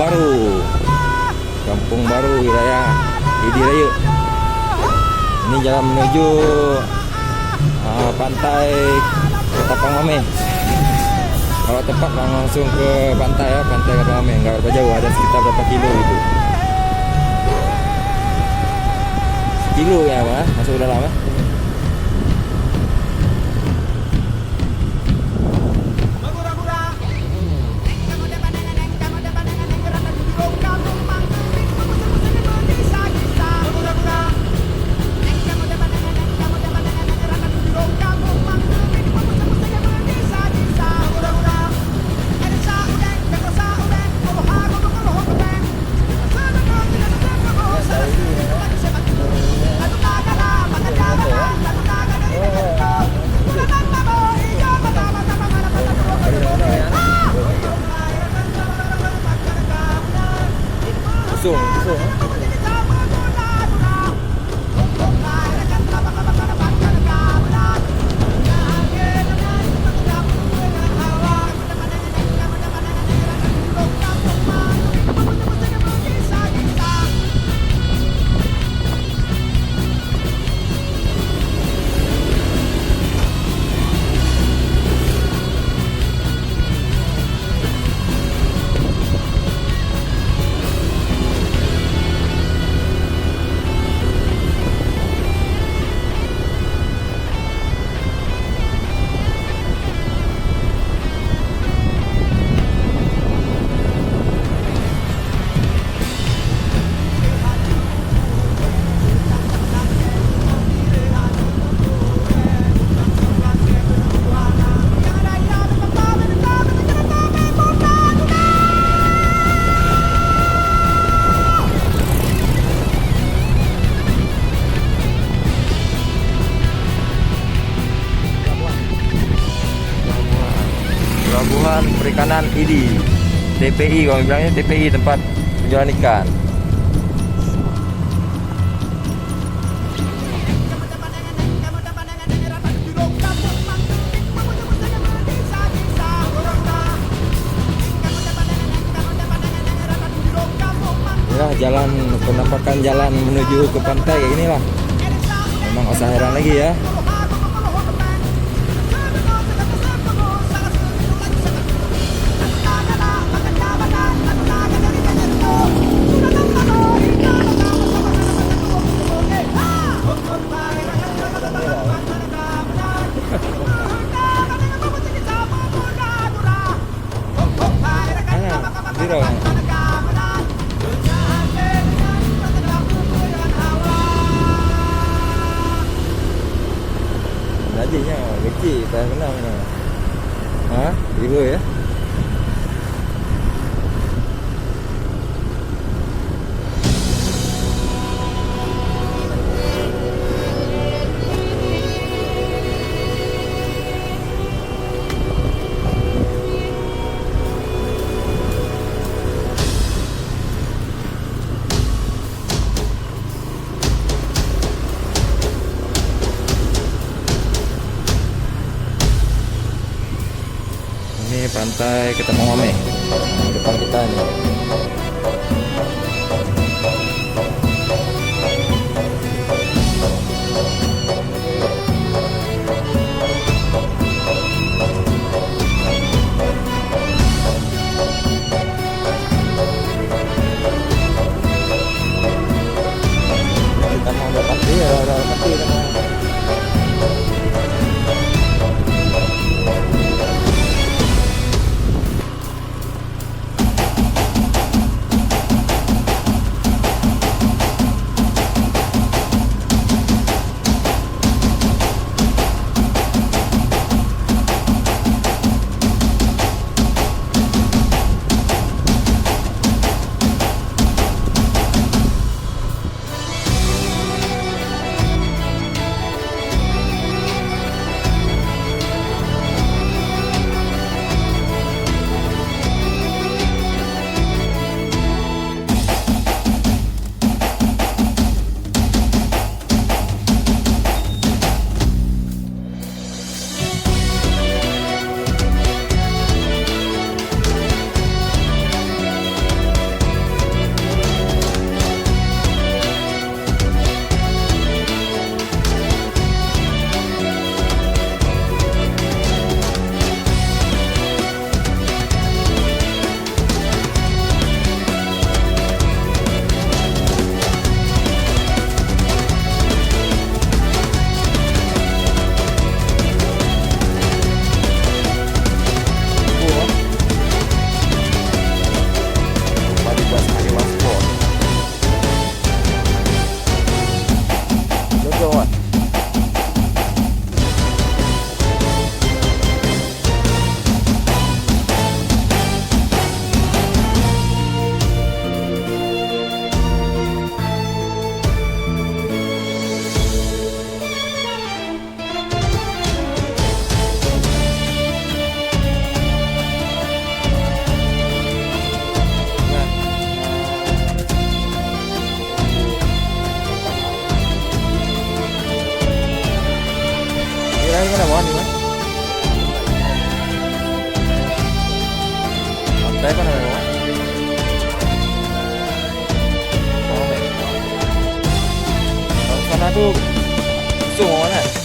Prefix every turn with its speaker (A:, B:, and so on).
A: Baru, Kampung Baru wilayah Idi Raya. Ini jalan menuju pantai Ketapang Mame. Kalau tepat langsung ke pantai ya, pantai Ketapang Mame. Enggak berapa jauh, ada sekitar berapa kilo gitu. Kilo ya Pak, masuk dalam ya. Busung. Pelabuhan Perikanan Idi, TPI, kalau bilangnya TPI, tempat penjualan ikan. Inilah jalan, penampakan jalan menuju ke pantai kayak inilah. Memang usah heran lagi ya. Gajinya kecil, saya kenal mana? Hah? Ibu ya? Ini pantai Ketapang Mame, depan kita nih. Kita mau dapat dia, dapat dia. mana bawah nih, Mas? Pantai apa namanya, Bang? Bawah Mame. Kalau sana tuh sungai mana?